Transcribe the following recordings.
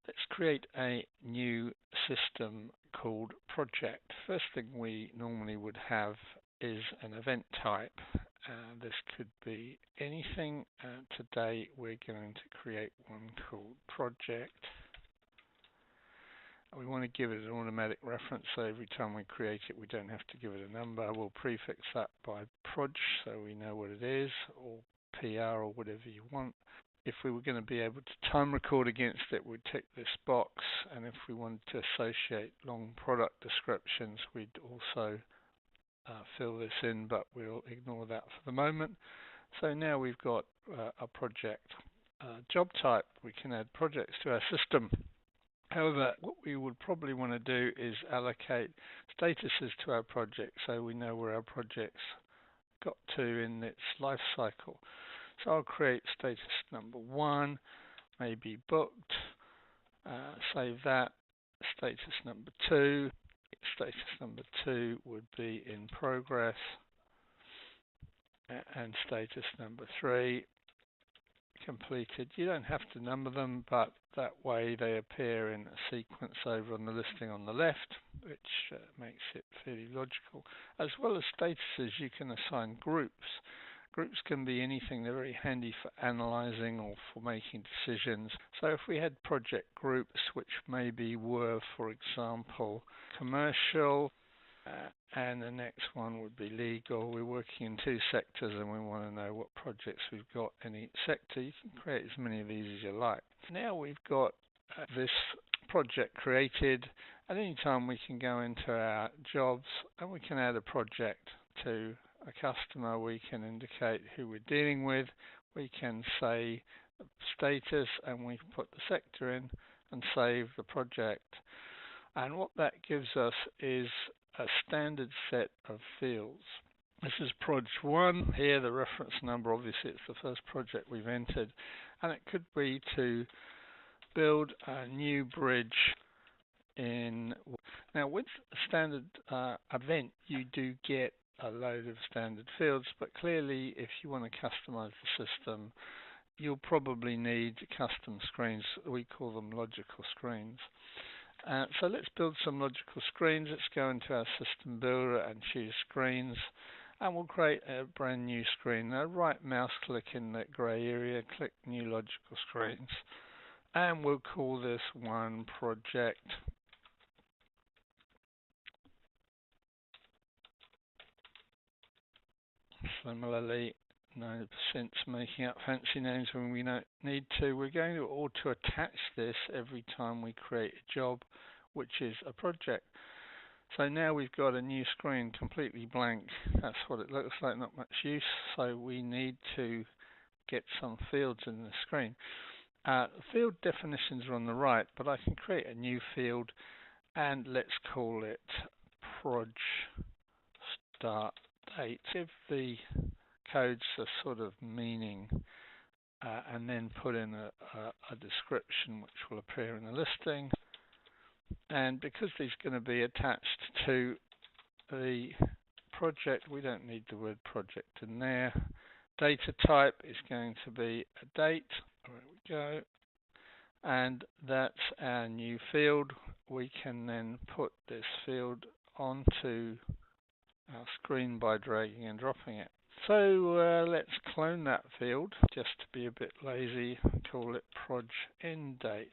Let's create a new system called project. First thing we normally would have is an event type. This could be anything. Today we're going to create one called project. We want to give it an automatic reference, so every time we create it we don't have to give it a number. We'll prefix that by proj so we know what it is, or PR, or whatever you want. If we were going to be able to time record against it, we'd tick this box, and if we wanted to associate long product descriptions, we'd also fill this in, but we'll ignore that for the moment. So now we've got a project job type. We can add projects to our system. However, what we would probably want to do is allocate statuses to our project so we know where our project's got to in its life cycle. So I'll create status number 1, maybe booked, save that. Status number 2, status number 2 would be in progress, and status number 3, completed. You don't have to number them, but that way they appear in a sequence over on the listing on the left, which makes it fairly logical. As well as statuses, you can assign groups. Groups can be anything. They're very handy for analyzing or for making decisions. So if we had project groups, which maybe were, for example, commercial, and the next one would be legal. We're working in 2 sectors and we want to know what projects we've got in each sector. You can create as many of these as you like. Now we've got this project created. At any time we can go into our jobs and we can add a project to a customer. We can indicate who we're dealing with. We can say status, and we put the sector in and save the project. And what that gives us is a standard set of fields. This is Proj 1. Here the reference number, obviously it's the first project we've entered, and it could be to build a new bridge in. Now with a standard event you do get a load of standard fields, but clearly if you want to customize the system you'll probably need custom screens. We call them logical screens. So let's build some logical screens. Let's go into our system builder and choose screens, and we'll create a brand new screen. Now right mouse click in that grey area, click new logical screens, and we'll call this one project. Similarly, 90% making up fancy names when we don't need to. We're going to auto attach this every time we create a job, which is a project. So now we've got a new screen completely blank. That's what it looks like, not much use. So we need to get some fields in the screen. Field definitions are on the right, but I can create a new field and let's call it proj start date. Give the codes a sort of meaning and then put in a description which will appear in the listing. And because these are going to be attached to the project, we don't need the word project in there. Data type is going to be a date. There we go. And that's our new field. We can then put this field onto our screen by dragging and dropping it. So let's clone that field, just to be a bit lazy, call it proj end date.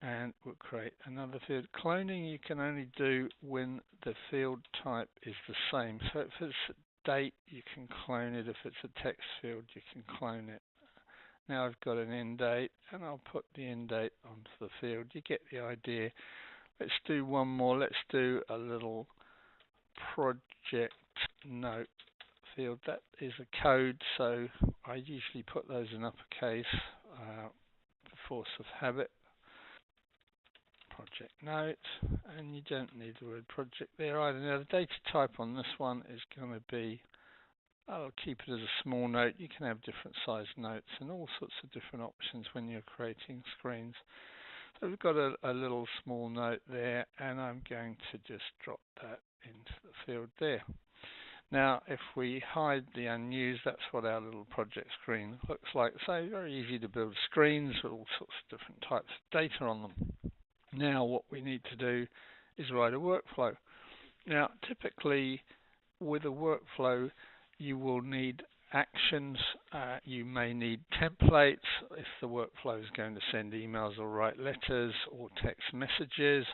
And we'll create another field. Cloning you can only do when the field type is the same. So if it's date, you can clone it. If it's a text field, you can clone it. Now I've got an end date, and I'll put the end date onto the field. You get the idea. Let's do one more. Let's do a little project note field. That is a code, so I usually put those in uppercase, the force of habit. Project note, and you don't need the word project there either. Now the data type on this one is going to be, I'll keep it as a small note. You can have different size notes and all sorts of different options when you're creating screens. So we've got a little small note there, and I'm going to just drop that into the field there. Now, if we hide the unused, that's what our little project screen looks like. So very easy to build screens with all sorts of different types of data on them. Now, what we need to do is write a workflow. Now, typically with a workflow, you will need actions. You may need templates if the workflow is going to send emails or write letters or text messages.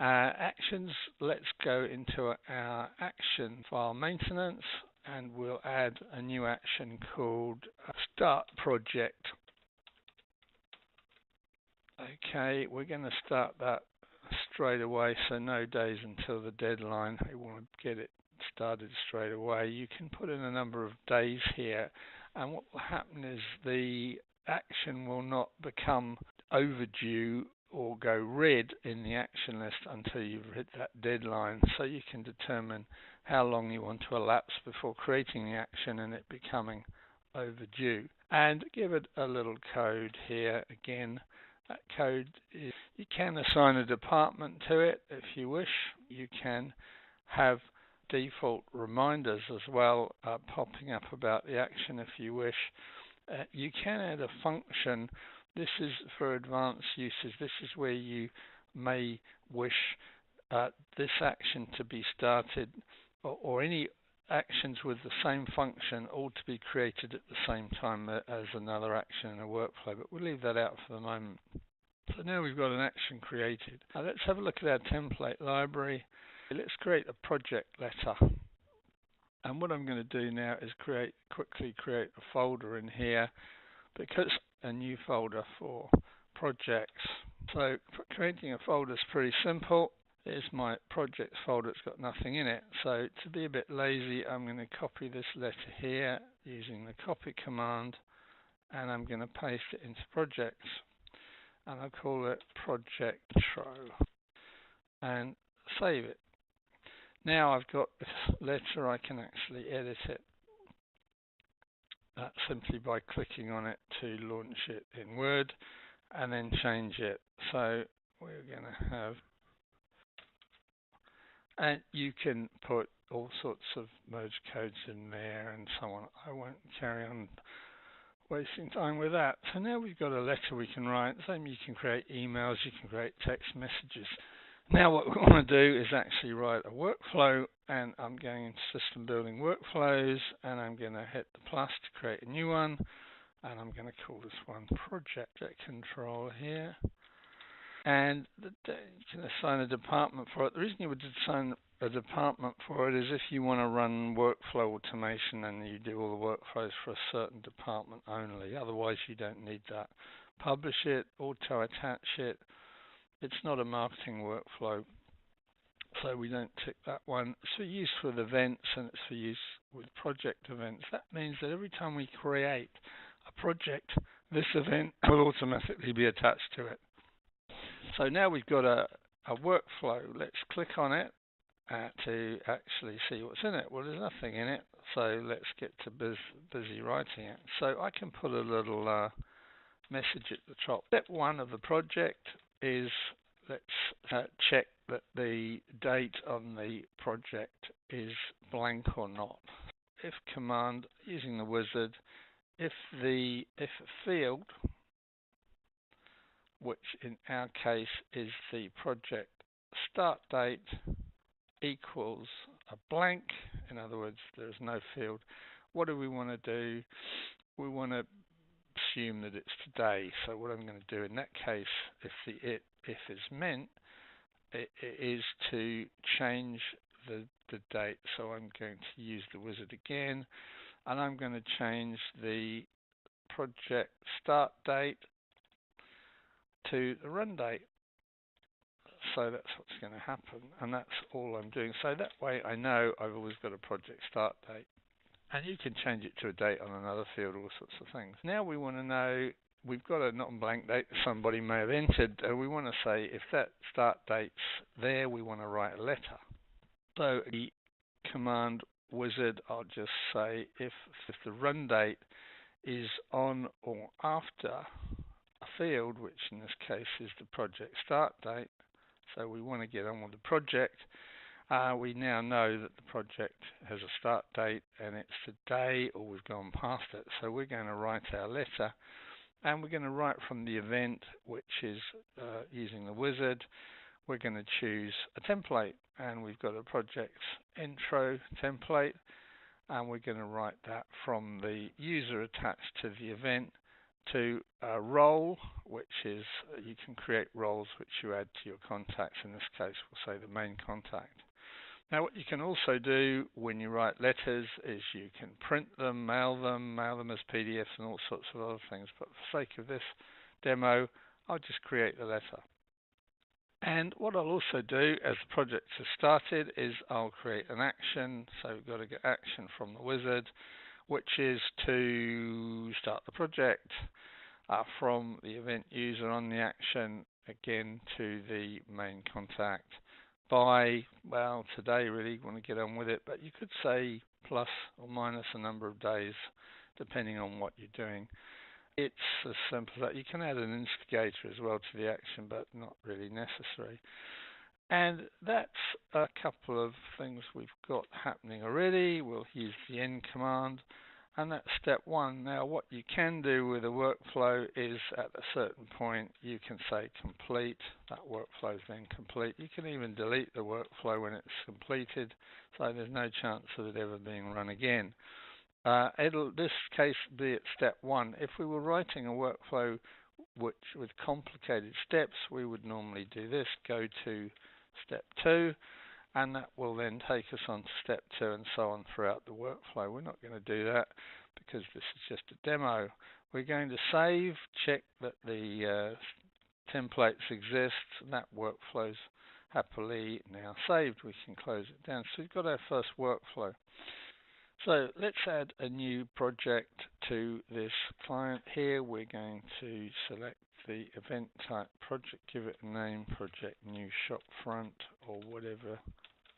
Actions, let's go into our action file maintenance, and we'll add a new action called start project. Okay, we're going to start that straight away, so no days until the deadline. We want to get it started straight away. You can put in a number of days here, and what will happen is the action will not become overdue or go red in the action list until you've hit that deadline. So you can determine how long you want to elapse before creating the action and it becoming overdue. And give it a little code here again. That code is, you can assign a department to it if you wish. You can have default reminders as well popping up about the action if you wish. You can add a function. This is for advanced uses. This is where you may wish this action to be started or any actions with the same function all to be created at the same time as another action in a workflow, but we'll leave that out for the moment. So now we've got an action created. Now let's have a look at our template library. Let's create a project letter. And what I'm going to do now is quickly create a folder in here, because a new folder for projects. So creating a folder is pretty simple. Here's my projects folder. It's got nothing in it. So to be a bit lazy, I'm going to copy this letter here using the copy command, and I'm going to paste it into projects, and I'll call it project intro and save it. Now I've got this letter. I can actually edit it simply by clicking on it to launch it in Word and then change it. So we're going to have, and you can put all sorts of merge codes in there and so on. I won't carry on wasting time with that. So now we've got a letter we can write. Same, you can create emails, you can create text messages. Now what we want to do is actually write a workflow, and I'm going into System Building Workflows, and I'm going to hit the plus to create a new one, and I'm going to call this one Project Control here. And you can assign a department for it. The reason you would assign a department for it is if you want to run workflow automation and you do all the workflows for a certain department only. Otherwise you don't need that. Publish it, auto-attach it. It's not a marketing workflow, so we don't tick that one. It's for use with events, and it's for use with project events. That means that every time we create a project, this event will automatically be attached to it. So now we've got a workflow. Let's click on it to actually see what's in it. Well, there's nothing in it, so let's get to busy writing it. So I can put a little message at the top. Step one of the project is let's check that the date on the project is blank or not. If command, using the wizard, if a field, which in our case is the project start date, equals a blank, in other words there's no field, what do we want to do? We want to assume that it's today. So what I'm going to do in that case, if the if is meant, it is to change the date. So I'm going to use the wizard again, and I'm going to change the project start date to the run date. So that's what's going to happen, and that's all I'm doing. So that way I know I've always got a project start date. And you can change it to a date on another field, all sorts of things. Now we want to know, we've got a non-blank date that somebody may have entered. We want to say if that start date's there, we want to write a letter. So the command wizard, I'll just say if the run date is on or after a field, which in this case is the project start date, so we want to get on with the project, We now know that the project has a start date and it's today or we've gone past it. So we're going to write our letter, and we're going to write from the event, which is using the wizard. We're going to choose a template, and we've got a project's intro template, and we're going to write that from the user attached to the event to a role, which is you can create roles which you add to your contacts. In this case, we'll say the main contact. Now, what you can also do when you write letters is you can print them, mail them as PDFs and all sorts of other things. But for the sake of this demo, I'll just create the letter. And what I'll also do as the project has started is I'll create an action. So we've got to get action from the wizard, which is to start the project from the event user on the action, again to the main contact. By, well, today really, want to get on with it, but you could say plus or minus a number of days, depending on what you're doing. It's as simple as that. You can add an instigator as well to the action, but not really necessary. And that's a couple of things we've got happening already. We'll use the end command. And that's step one. Now, what you can do with a workflow is at a certain point, you can say complete. That workflow is then complete. You can even delete the workflow when it's completed, so there's no chance of it ever being run again. This case be at step one. If we were writing a workflow with complicated steps, we would normally do this, go to step two, and that will then take us on to step two and so on throughout the workflow. We're not going to do that because this is just a demo. We're going to save, check that the templates exist, and that workflow's happily now saved. We can close it down. So we've got our first workflow. So let's add a new project to this client here. We're going to select the event type project, give it a name, project new shopfront, or whatever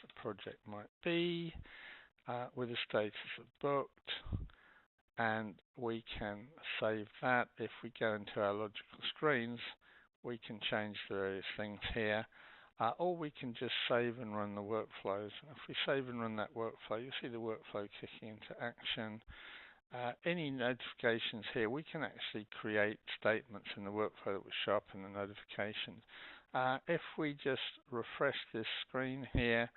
the project might be, with a status of booked, and we can save that. If we go into our logical screens, we can change the various things here, or we can just save and run the workflows. If we save and run that workflow, you'll see the workflow kicking into action. Any notifications here, we can actually create statements in the workflow that will show up in the notification. If we just refresh this screen here,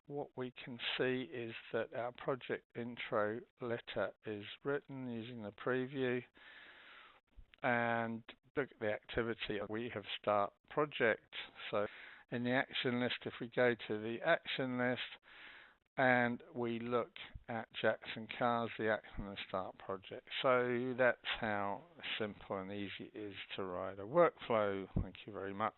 what we can see is that our project intro letter is written using the preview, and look at the activity. We have start project. So in the action list, if we go to the action list and we look at Jackson Cars, the action and start project. So that's how simple and easy it is to write a workflow. Thank you very much.